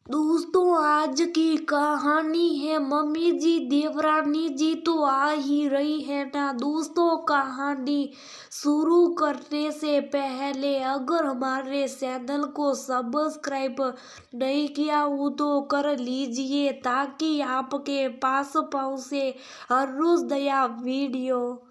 दोस्तों, आज की कहानी है मम्मी जी देवरानी जी तो आ ही रही है ना। दोस्तों, कहानी शुरू करने से पहले अगर हमारे चैनल को सब्सक्राइब नहीं किया हो तो कर लीजिए ताकि आपके पास पहुंचे हर रोज नया वीडियो।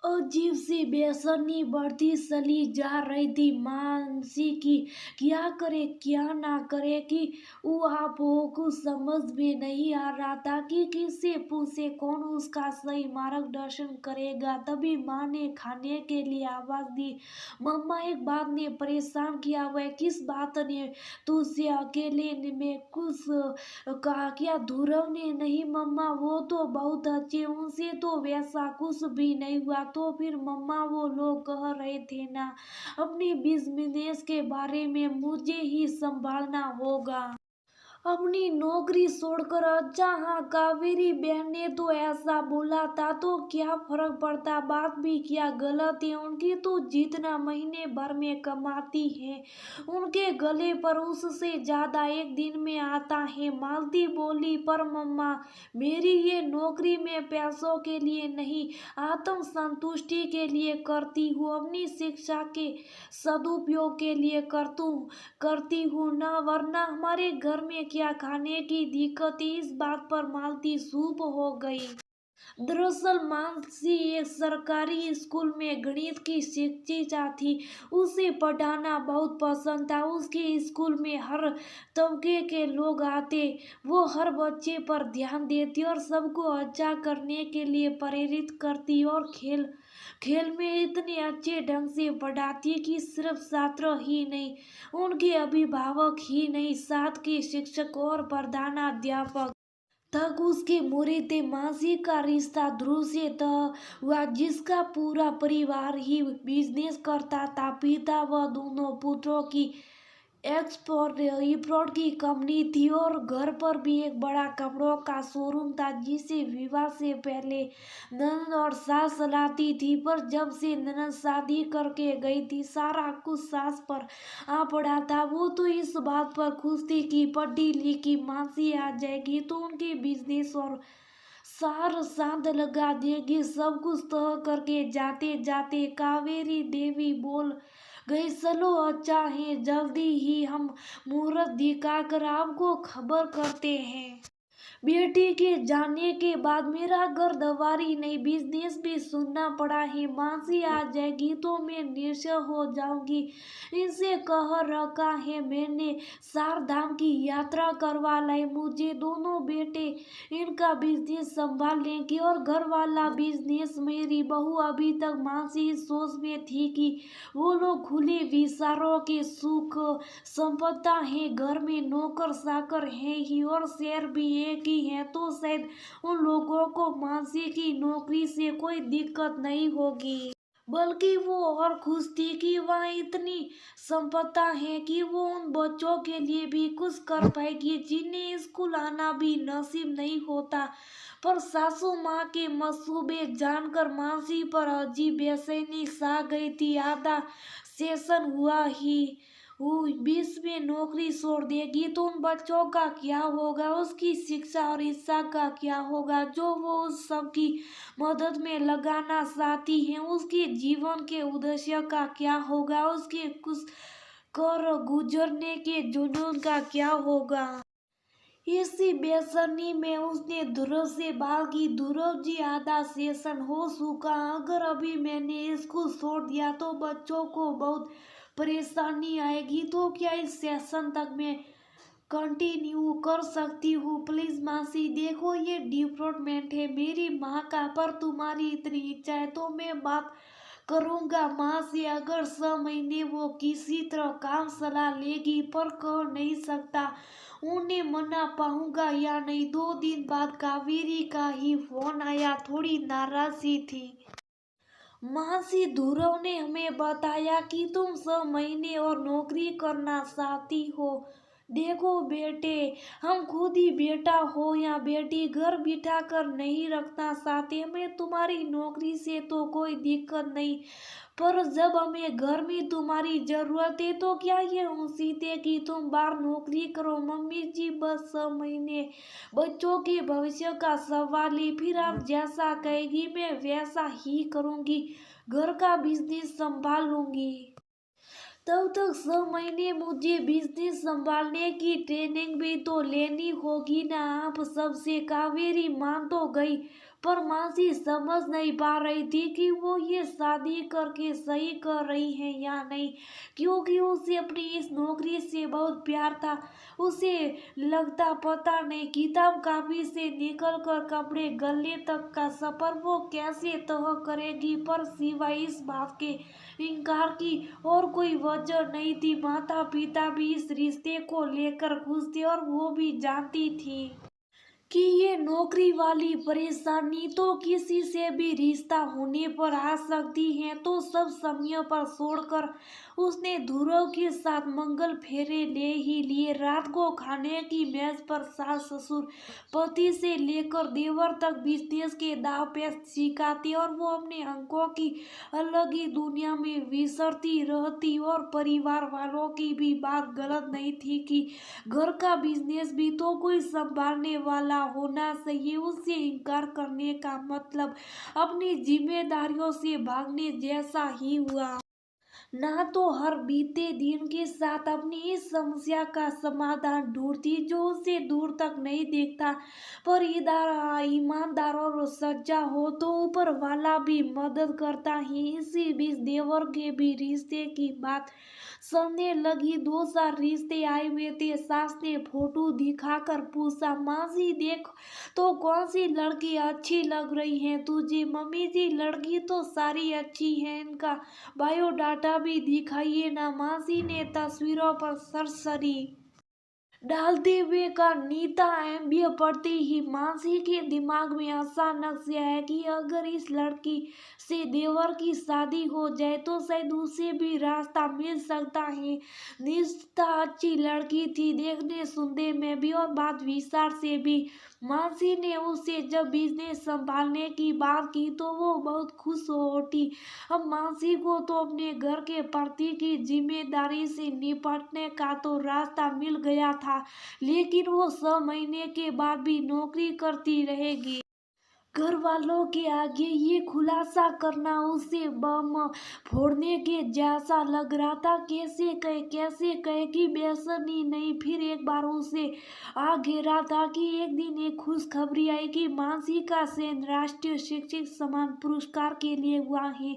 अजीब सी बेचैनी बढ़ती चली जा रही थी मानसी की। क्या करे क्या ना करे कि वो आप को समझ में नहीं आ रहा था कि किससे पूछे, कौन उसका सही मार्गदर्शन करेगा। तभी माँ ने खाने के लिए आवाज दी। मम्मा, एक बात ने परेशान किया हुआ है। किस बात ने? तुझसे अकेले में कुछ कहा क्या? ध्रुव ने? नहीं मम्मा, वो तो बहुत अच्छे, उनसे तो वैसा कुछ भी नहीं हुआ। तो फिर मम्मा, वो लोग कह रहे थे ना अपनी बिजनेस के बारे में, मुझे ही संभालना होगा अपनी नौकरी छोड़कर। अच्छा हाँ, कावेरी बहन ने तो ऐसा बोला था, तो क्या फर्क पड़ता? बात भी क्या गलत है उनकी? तो जितना महीने भर में कमाती है उनके गले पर उससे ज्यादा एक दिन में आता है। मालती बोली, पर मम्मा, मेरी ये नौकरी में पैसों के लिए नहीं, आत्म संतुष्टि के लिए करती हूँ। अपनी शिक्षा के सदुपयोग के लिए करती हूँ ना, वरना हमारे घर में क्या खाने की दिक्कत है। इस बात पर मालती चुप हो गई। दरअसल मानसी एक सरकारी स्कूल में गणित की शिक्षिका थी। उसे पढ़ाना बहुत पसंद था। उसके स्कूल में हर तबके के लोग आते। वो हर बच्चे पर ध्यान देती और सबको अच्छा करने के लिए प्रेरित करती, और खेल खेल में इतने अच्छे ढंग से पढ़ाती कि सिर्फ छात्र ही नहीं, उनके अभिभावक ही नहीं, साथ के शिक्षक और प्रधानाध्यापक तक उसके मुरीद थे। मासी का रिश्ता ध्रुव से तय हुआ, जिसका पूरा परिवार ही बिजनेस करता था। पिता व दोनों पुत्रों की एक्सपोर्ट इंपोर्ट की कंपनी थी, और घर पर भी एक बड़ा कपड़ों का शोरूम था जिसे विवाह से पहले ननद और सास चलाती थी। पर जब से ननद शादी करके गई थी, सारा कुछ सास पर आ पड़ा था। वो तो इस बात पर खुश थी कि पढ़ी लिखी मासी आ जाएगी तो उनके बिजनेस और सार सांध लगा देगी। सब कुछ तय करके जाते जाते कावेरी देवी बोल गई, चलो अच्छा है, जल्दी ही हम मुहूर्त दिखाकर आपको खबर करते हैं। बेटी के जाने के बाद मेरा घर दवारी नहीं, बिजनेस भी सुनना पड़ा है। मासी आ जाएगी तो मैं निश्चय हो जाऊंगी। इनसे कह रखा है मैंने, चार धाम की यात्रा करवा लाई मुझे। दोनों बेटे इनका बिजनेस संभाल लेंगे और घर वाला बिजनेस। मेरी बहू अभी तक मासी इस सोच में थी कि वो लोग खुले विचारों के सुख संपदा है, घर में नौकर चाकर है ही और शेर भी एक ही है, तो शायद उन लोगों को मासी की नौकरी से कोई दिक्कत नहीं होगी। बल्कि वो और खुश थी कि वहाँ इतनी संपदा है कि वो उन बच्चों के लिए भी कुछ कर पाएगी जिन्हें स्कूल आना भी नसीब नहीं होता। पर सासू माँ के मसूबे जानकर मासी पर अजीब बेचैनी छा गई थी। आधा सेशन हुआ ही वो 20 में नौकरी छोड़ देगी तो उन बच्चों का क्या होगा? उसकी शिक्षा और इच्छा का क्या होगा जो वो उस सबकी मदद में लगाना चाहती है? उसके जीवन के उद्देश्य का क्या होगा? उसके कुछ कर गुजरने के जुनून का क्या होगा? इसी बेचैनी में उसने ध्रुव से बात की। ध्रुव जी, आधा सेशन हो चुका, अगर अभी मैंने स्कूल छोड़ दिया तो बच्चों को बहुत परेशानी आएगी, तो क्या इस सेशन तक मैं कंटिन्यू कर सकती हूँ? प्लीज मासी देखो, ये डिपार्टमेंट है मेरी माँ का, पर तुम्हारी इतनी इच्छा है तो मैं बात करूँगा माँ से। अगर 6 महीने वो किसी तरह काम चला लेगी, पर कह नहीं सकता उन्हें मना पाऊंगा या नहीं। 2 दिन बाद कावेरी का ही फोन आया, थोड़ी नाराज थी। मासी, ध्रुव ने हमें बताया कि तुम 6 महीने और नौकरी करना चाहती हो। देखो बेटे, हम खुद ही बेटा हो या बेटी घर बिठा कर नहीं रखना चाहते। हमें तुम्हारी नौकरी से तो कोई दिक्कत नहीं, पर जब हमें घर में तुम्हारी जरूरत है तो क्या ये उचित है कि तुम बाहर नौकरी करो। मम्मी जी बस 6 महीने, बच्चों के भविष्य का सवाल है। फिर आप जैसा कहेगी मैं वैसा ही करूँगी, घर का बिजनेस संभाल लूँगी। तब तक 6 महीने मुझे बिजनेस संभालने की ट्रेनिंग भी तो लेनी होगी ना। आप सबसे कावेरी मान तो गई, पर मासी समझ नहीं पा रही थी कि वो ये शादी करके सही कर रही है या नहीं, क्योंकि उसे अपनी इस नौकरी से बहुत प्यार था। उसे लगता पता नहीं किताब कापी से निकल कर कपड़े गलने तक का सफर वो कैसे तय करेगी, पर सिवाय इस बात के इनकार की और कोई वजह नहीं थी। माता पिता भी इस रिश्ते को लेकर खुश थे और वो भी जानती थी कि ये नौकरी वाली परेशानी तो किसी से भी रिश्ता होने पर आ सकती है। तो सब समय पर छोड़कर उसने ध्रुव के साथ मंगल फेरे ले ही लिए। रात को खाने की मेज पर सास ससुर पति से लेकर देवर तक बिजनेस के दाव पेच सिखाती और वो अपने अंकों की अलग ही दुनिया में विसरती रहती। और परिवार वालों की भी बात गलत नहीं थी कि घर का बिजनेस भी तो कोई संभालने वाला होना चाहिए। उससे इनकार करने का मतलब अपनी जिम्मेदारियों से भागने जैसा ही हुआ। ना तो हर बीते दिन के साथ अपनी इस समस्या का समाधान ढूंढती जो उसे दूर तक नहीं देखता, पर इधर ईमानदार और सच्चा हो तो ऊपर वाला भी मदद करता ही। इसी बीच देवर के भी रिश्ते की बात सुनने लगी। 2 4 रिश्ते आए हुए थे। सास ने फोटो दिखाकर पूछा, मासी देख तो कौन सी लड़की अच्छी लग रही है तुझे। मम्मी जी लड़की तो सारी अच्छी है, इनका बायोडाटा भी दिखाइए ना। मासी ने तस्वीरों पर सरसरी डालते हुए का नीता एमबीए पढ़ते ही मानसी के दिमाग में अचानक से आया कि अगर इस लड़की से देवर की शादी हो जाए तो शायद उसे भी रास्ता मिल सकता है। निष्ठा अच्छी लड़की थी, देखने सुनने में भी और बात विस्तार से भी। मानसी ने उसे जब बिजनेस संभालने की बात की तो वो बहुत खुश हो उठी। अब मानसी को तो अपने घर के प्रति की जिम्मेदारी से निपटने का तो रास्ता मिल गया था, लेकिन वो 6 महीने के बाद भी नौकरी करती रहेगी। घर वालों के आगे ये खुलासा करना उसे बम फोड़ने के जैसा लग रहा था। कैसे कहे कि बेसनी नहीं। फिर एक बार उसे आ घेरा था कि एक दिन एक खुशखबरी आई कि मानसी का चयन राष्ट्रीय शिक्षक सम्मान पुरस्कार के लिए हुआ है।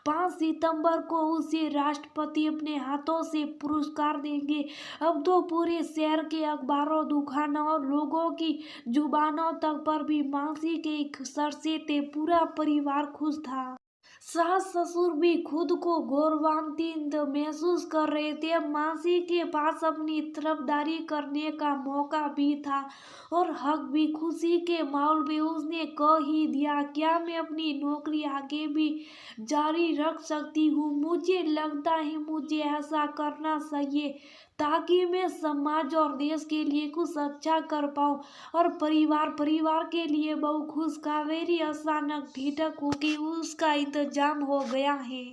5 सितंबर को उसे राष्ट्रपति अपने हाथों से पुरस्कार देंगे। अब तो पूरे शहर के अखबारों, दुकानों और लोगों की जुबानों तक पर भी मानसी के एक सर से थे। पूरा परिवार खुश था। सास ससुर भी खुद को गौरवान्वित महसूस कर रहे थे। अब मासी के पास अपनी तरफदारी करने का मौका भी था और हक भी। खुशी के माहौल में उसने कह ही दिया, क्या मैं अपनी नौकरी आगे भी जारी रख सकती हूँ। मुझे लगता है मुझे ऐसा करना चाहिए ताकि मैं समाज और देश के लिए कुछ अच्छा कर पाऊँ और परिवार के लिए बहुत खुश। कावेरी अचानक ठिठक हो कि उसका इंतजाम हो गया है।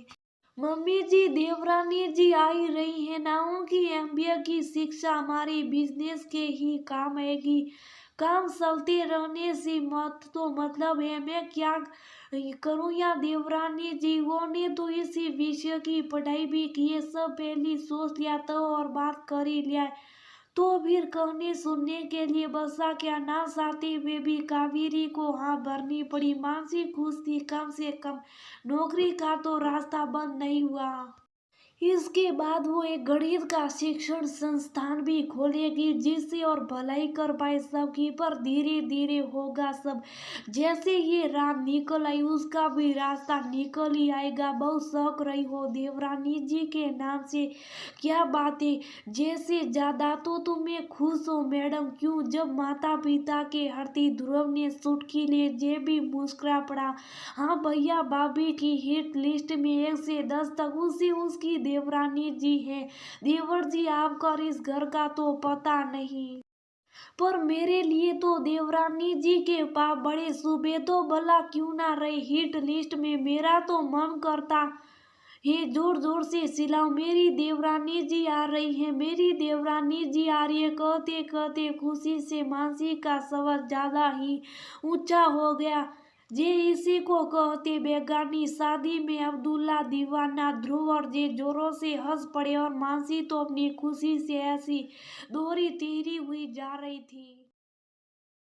मम्मी जी देवरानी जी आ ही रही है ना। उनकी एमबीए की शिक्षा हमारी बिजनेस के ही काम आएगी। काम चलते रहने से मत तो मतलब है मैं क्या करूं या देवरानी जी। वो ने तो इसी विषय की पढ़ाई भी की है, सब पहले सोच लिया तो और बात कर ही लिया। तो फिर कहने सुनने के लिए बसा क्या। ना चाहते हुए भी कावेरी को हाँ भरनी पड़ी। मानसी खुश थी, कम से कम नौकरी का तो रास्ता बंद नहीं हुआ। इसके बाद वो एक गणित का शिक्षण संस्थान भी खोलेगी जिससे और भलाई कर पाए सबकी। पर धीरे धीरे होगा सब। जैसे ये रात निकल आई उसका भी रास्ता निकल ही आएगा। बहुत शौक रही हो देवरानी जी के नाम से, क्या बातें। जैसे ज्यादा तो तुम्हें खुश हो मैडम। क्यों। जब माता पिता के हरती ध्रुव ने चुटकी ले जे भी मुस्कुरा पड़ा। हाँ भैया भाभी की हिट लिस्ट में 1 से 10 तक उसे उसकी देवरानी जी हैं। देवर जी आपका इस घर का तो पता नहीं, पर मेरे लिए तो देवरानी जी के पाप बड़े शुभ है, तो भला क्यों ना रहे हिट लिस्ट में। मेरा तो मन करता है जोर जोर से चिल्लाऊं, मेरी देवरानी जी आ रही है, मेरी देवरानी जी आ रही है। कहते कहते खुशी से मानसी का स्वर ज्यादा ही ऊंचा हो गया। जे इसी को कहते बेगानी। शादी में अब्दुल्ला दीवाना ध्रुव और जे जोरों से हंस पड़े और मानसी तो अपनी खुशी से ऐसी दोहरी तीरी हुई जा रही थी।